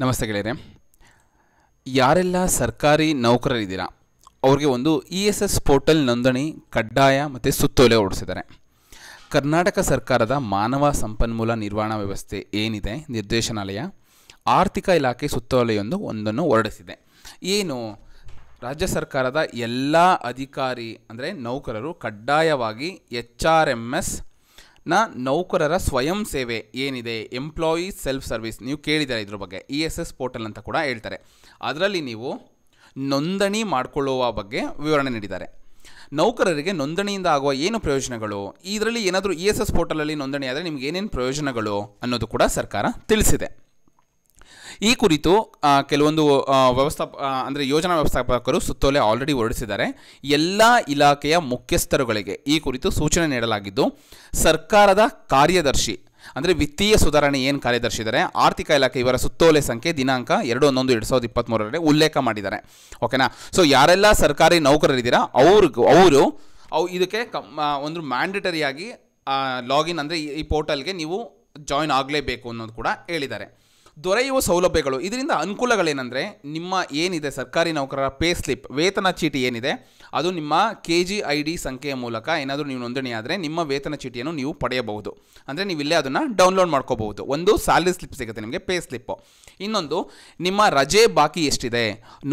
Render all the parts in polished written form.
ನಮಸ್ತೆ ಗೆಳೆಯರೆ. ಯಾರೆಲ್ಲ ಸರ್ಕಾರಿ ನೌಕರರಿದ್ದೀರಾ ಅವ್ರಿಗೆ ಒಂದು ESS ಪೋರ್ಟಲ್ ನೋಂದಣಿ ಕಡ್ಡಾಯ ಮತ್ತು ಸುತ್ತೋಲೆ ಹೊರಡಿಸಿದ್ದಾರೆ. ಕರ್ನಾಟಕ ಸರ್ಕಾರದ ಮಾನವ ಸಂಪನ್ಮೂಲ ನಿರ್ವಹಣಾ ವ್ಯವಸ್ಥೆ ಏನಿದೆ ನಿರ್ದೇಶನಾಲಯ ಆರ್ಥಿಕ ಇಲಾಖೆ ಒಂದನ್ನು ಹೊರಡಿಸಿದೆ. ಏನು ರಾಜ್ಯ ಸರ್ಕಾರದ ಎಲ್ಲ ಅಧಿಕಾರಿ ಅಂದರೆ ನೌಕರರು ಕಡ್ಡಾಯವಾಗಿ HRMS ನೌಕರರ ಸ್ವಯಂ ಸೇವೆ ಏನಿದೆ ಎಂಪ್ಲಾಯಿ ಸೆಲ್ಫ್ ಸರ್ವಿಸ್, ನೀವು ಕೇಳಿದ್ದಾರೆ ಇದ್ರ ಬಗ್ಗೆ ESS ಪೋರ್ಟಲ್ ಅಂತ ಕೂಡ ಹೇಳ್ತಾರೆ. ಅದರಲ್ಲಿ ನೀವು ನೋಂದಣಿ ಮಾಡಿಕೊಳ್ಳುವ ಬಗ್ಗೆ ವಿವರಣೆ ನೀಡಿದ್ದಾರೆ. ನೌಕರರಿಗೆ ನೋಂದಣಿಯಿಂದ ಆಗುವ ಏನು ಪ್ರಯೋಜನಗಳು, ಇದರಲ್ಲಿ ಏನಾದರೂ ESS ಪೋರ್ಟಲಲ್ಲಿ ನೋಂದಣಿ ಆದರೆ ನಿಮ್ಗೆ ಏನೇನು ಪ್ರಯೋಜನಗಳು ಅನ್ನೋದು ಕೂಡ ಸರ್ಕಾರ ತಿಳಿಸಿದೆ. ಈ ಕುರಿತು ಕೆಲವೊಂದು ಅಂದರೆ ಯೋಜನಾ ವ್ಯವಸ್ಥಾಪಕರು ಸುತ್ತೋಲೆ ಆಲ್ರೆಡಿ ಹೊರಡಿಸಿದ್ದಾರೆ. ಎಲ್ಲ ಇಲಾಖೆಯ ಮುಖ್ಯಸ್ಥರುಗಳಿಗೆ ಈ ಕುರಿತು ಸೂಚನೆ ನೀಡಲಾಗಿದ್ದು, ಸರ್ಕಾರದ ಕಾರ್ಯದರ್ಶಿ ಅಂದರೆ ವಿತ್ತೀಯ ಸುಧಾರಣೆ ಏನು ಕಾರ್ಯದರ್ಶಿ ಇದ್ದಾರೆ ಆರ್ಥಿಕ ಇಲಾಖೆ ಇವರ ಸುತ್ತೋಲೆ ಸಂಖ್ಯೆ ದಿನಾಂಕ 2/11/2023 ಉಲ್ಲೇಖ ಮಾಡಿದ್ದಾರೆ. ಓಕೆನಾ. ಸೊ ಯಾರೆಲ್ಲ ಸರ್ಕಾರಿ ನೌಕರರಿದ್ದೀರಾ ಅವರು ಇದಕ್ಕೆ ಒಂದು ಮ್ಯಾಂಡೇಟರಿಯಾಗಿ ಲಾಗಿನ್ ಅಂದರೆ ಈ ಪೋರ್ಟಲ್ಗೆ ನೀವು ಜಾಯಿನ್ ಆಗಲೇಬೇಕು ಅನ್ನೋದು ಕೂಡ ಹೇಳಿದ್ದಾರೆ. ದೊರೆಯುವ ಸೌಲಭ್ಯಗಳು, ಇದರಿಂದ ಅನುಕೂಲಗಳೇನೆಂದರೆ ನಿಮ್ಮ ಏನಿದೆ ಸರ್ಕಾರಿ ನೌಕರರ ಪೇ ಸ್ಲಿಪ್ ವೇತನ ಚೀಟಿ ಏನಿದೆ ಅದು ನಿಮ್ಮ KGID ಸಂಖ್ಯೆಯ ಮೂಲಕ ಏನಾದರೂ ನೀವು ನೋಂದಣಿ ಆದರೆ ನಿಮ್ಮ ವೇತನ ಚೀಟಿಯನ್ನು ನೀವು ಪಡೆಯಬಹುದು. ಅಂದರೆ ನೀವು ಇಲ್ಲೇ ಅದನ್ನು ಡೌನ್ಲೋಡ್ ಮಾಡ್ಕೋಬಹುದು. ಒಂದು ಸ್ಯಾಲರಿ ಸ್ಲಿಪ್ ಸಿಗುತ್ತೆ ನಿಮಗೆ, ಪೇ ಸ್ಲಿಪ್ಪು. ಇನ್ನೊಂದು ನಿಮ್ಮ ರಜೆ ಬಾಕಿ ಎಷ್ಟಿದೆ,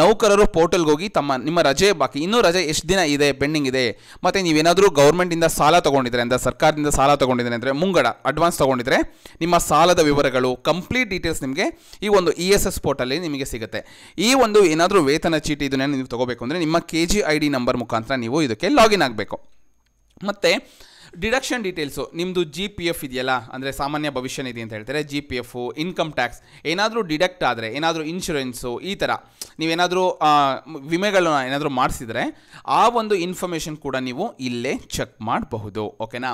ನೌಕರರು ಪೋರ್ಟಲ್ಗೆ ಹೋಗಿ ನಿಮ್ಮ ರಜೆ ಬಾಕಿ, ಇನ್ನೂ ರಜೆ ಎಷ್ಟು ದಿನ ಇದೆ ಪೆಂಡಿಂಗ್ ಇದೆ, ಮತ್ತು ನೀವೇನಾದರೂ ಗೌರ್ಮೆಂಟಿಂದ ಸಾಲ ತೊಗೊಂಡಿದ್ರೆ ಅಂದರೆ ಸರ್ಕಾರದಿಂದ ಸಾಲ ತೊಗೊಂಡಿದ್ರೆ ಅಂದರೆ ಮುಂಗಡ ಅಡ್ವಾನ್ಸ್ ತೊಗೊಂಡಿದ್ರೆ ನಿಮ್ಮ ಸಾಲದ ವಿವರಗಳು ಕಂಪ್ಲೀಟ್ ಡೀಟೇಲ್ಸ್ ನಿಮಗೆ ಈ ಒಂದು ESS ಪೋರ್ಟಲ್ಲಿ ನಿಮಗೆ ಸಿಗುತ್ತೆ. ಈ ಒಂದು ಏನಾದರೂ ವೇತನ ಚೀಟಿ ಇದನ್ನೇ ನೀವು ತೊಗೋಬೇಕು ಅಂದರೆ ನಿಮ್ಮ KGID ನಂಬರ್ ಮುಖಾಂತರ ನೀವು ಇದಕ್ಕೆ ಲಾಗಿನ್ ಆಗಬೇಕು. ಮತ್ತು ಡಿಡಕ್ಷನ್ ಡೀಟೇಲ್ಸು, ನಿಮ್ಮದು GPF ಇದೆಯಲ್ಲ ಅಂದರೆ ಸಾಮಾನ್ಯ ಭವಿಷ್ಯ ನಿಧಿ ಅಂತ ಹೇಳ್ತಾರೆ, GPF, ಇನ್ಕಮ್ ಟ್ಯಾಕ್ಸ್ ಏನಾದರೂ ಡಿಡಕ್ಟ್ ಆದರೆ, ಏನಾದರೂ ಇನ್ಶೂರೆನ್ಸು ಈ ಥರ ನೀವೇನಾದರೂ ವಿಮೆಗಳನ್ನ ಏನಾದರೂ ಮಾಡಿಸಿದರೆ ಆ ಒಂದು ಇನ್ಫಾರ್ಮೇಷನ್ ಕೂಡ ನೀವು ಇಲ್ಲೇ ಚೆಕ್ ಮಾಡಬಹುದು. ಓಕೆನಾ.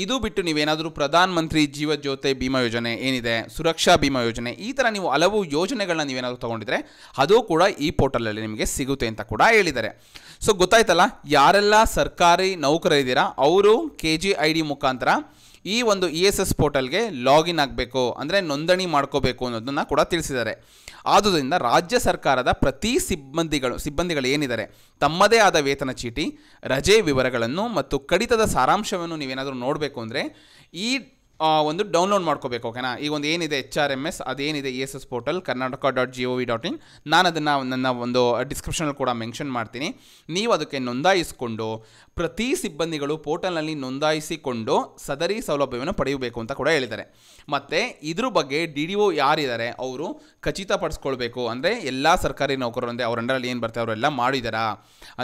ಇದು ಬಿಟ್ಟು ನೀವೇನಾದರೂ ಪ್ರಧಾನ ಮಂತ್ರಿ ಜೀವ ಜ್ಯೋತಿ ಬಿಮಾ ಯೋಜನೆ ಏನಿದೆ, ಸುರಕ್ಷಾ ಬಿಮಾ ಯೋಜನೆ, ಈ ಥರ ನೀವು ಹಲವು ಯೋಜನೆಗಳನ್ನ ನೀವೇನಾದರೂ ತೊಗೊಂಡಿದ್ರೆ ಅದು ಕೂಡ ಈ ಪೋರ್ಟಲಲ್ಲಿ ನಿಮಗೆ ಸಿಗುತ್ತೆ ಅಂತ ಕೂಡ ಹೇಳಿದ್ದಾರೆ. ಸೊ ಗೊತ್ತಾಯ್ತಲ್ಲ, ಯಾರೆಲ್ಲ ಸರ್ಕಾರಿ ನೌಕರರಿದ್ದೀರಾ ಅವರು KGID ಮುಖಾಂತರ ಈ ಒಂದು ESS ಪೋರ್ಟಲ್ಗೆ ಲಾಗಿನ್ ಆಗಬೇಕು ಅಂದರೆ ನೋಂದಣಿ ಮಾಡ್ಕೋಬೇಕು ಅನ್ನೋದನ್ನು ಕೂಡ ತಿಳಿಸಿದ್ದಾರೆ. ಆದುದರಿಂದ ರಾಜ್ಯ ಸರ್ಕಾರದ ಪ್ರತಿ ಸಿಬ್ಬಂದಿಗಳು ಏನಿದ್ದಾರೆ ತಮ್ಮದೇ ಆದ ವೇತನ ಚೀಟಿ, ರಜೆ ವಿವರಗಳನ್ನು ಮತ್ತು ಕಡಿತದ ಸಾರಾಂಶವನ್ನು ನೀವೇನಾದರೂ ನೋಡಬೇಕು ಅಂದರೆ ಈ ಒಂದು ಡೌನ್ಲೋಡ್ ಮಾಡ್ಕೋಬೇಕು. ಓಕೆನಾ. ಈಗ ಒಂದು ಏನಿದೆ HRMS ಅದೇನಿದೆ ESS ಪೋರ್ಟಲ್ karnataka.gov.in, ನಾನು ಅದನ್ನು ನನ್ನ ಒಂದು ಡಿಸ್ಕ್ರಿಪ್ಷನಲ್ಲಿ ಕೂಡ ಮೆನ್ಷನ್ ಮಾಡ್ತೀನಿ. ನೀವು ಅದಕ್ಕೆ ನೋಂದಾಯಿಸಿಕೊಂಡು ಪ್ರತಿ ಸಿಬ್ಬಂದಿಗಳು ಪೋರ್ಟಲ್ನಲ್ಲಿ ನೋಂದಾಯಿಸಿಕೊಂಡು ಸದರಿ ಸೌಲಭ್ಯವನ್ನು ಪಡೆಯಬೇಕು ಅಂತ ಕೂಡ ಹೇಳಿದ್ದಾರೆ. ಮತ್ತು ಇದ್ರ ಬಗ್ಗೆ DDO ಯಾರಿದ್ದಾರೆ ಅವರು ಖಚಿತಪಡಿಸ್ಕೊಳ್ಬೇಕು, ಅಂದರೆ ಎಲ್ಲ ಸರ್ಕಾರಿ ನೌಕರರು ಅಂದರೆ ಅವ್ರ ಅಂಡರಲ್ಲಿ ಏನು ಬರ್ತಾರೆ ಅವರೆಲ್ಲ ಮಾಡಿದಾರಾ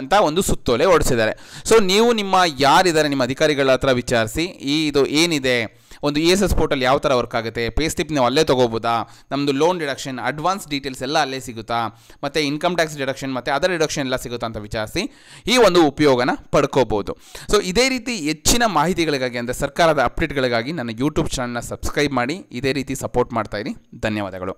ಅಂತ ಒಂದು ಸುತ್ತೋಲೆ ಹೊರಡಿಸಿದ್ದಾರೆ. ಸೊ ನೀವು ನಿಮ್ಮ ಯಾರಿದ್ದಾರೆ ನಿಮ್ಮ ಅಧಿಕಾರಿಗಳ ಹತ್ರ ವಿಚಾರಿಸಿ ಇದು ಏನಿದೆ ಒಂದು ESS ಪೋರ್ಟಲ್ ಯಾವ ಥರ ವರ್ಕ್ ಆಗುತ್ತೆ, ಪೇ ಸ್ಲಿಪ್ ನೀವು ಅಲ್ಲೇ ತೊಗೋಬೋದಾ, ನಮ್ಮದು ಲೋನ್ ಡಿಡಕ್ಷನ್ ಅಡ್ವಾನ್ಸ್ ಡೀಟೇಲ್ಸ್ ಎಲ್ಲ ಅಲ್ಲೇ ಸಿಗುತ್ತಾ, ಮತ್ತು ಇನ್ಕಮ್ ಟ್ಯಾಕ್ಸ್ ಡಿಡಕ್ಷನ್ ಮತ್ತು ಅದರ್ ಡಿಡಕ್ಷನ್ ಎಲ್ಲ ಸಿಗುತ್ತಾ ಅಂತ ವಿಚಾರಿಸಿ ಈ ಒಂದು ಉಪಯೋಗನ ಪಡ್ಕೋಬೋದು. ಸೊ ಇದೇ ರೀತಿ ಹೆಚ್ಚಿನ ಮಾಹಿತಿಗಳಿಗಾಗಿ ಅಂದರೆ ಸರ್ಕಾರದ ಅಪ್ಡೇಟ್ಗಳಿಗಾಗಿ ನನ್ನ YouTube ಚಾನಲ್ನ ಸಬ್ಸ್ಕ್ರೈಬ್ ಮಾಡಿ ಇದೇ ರೀತಿ ಸಪೋರ್ಟ್ ಮಾಡ್ತಾಯಿರಿ. ಧನ್ಯವಾದಗಳು.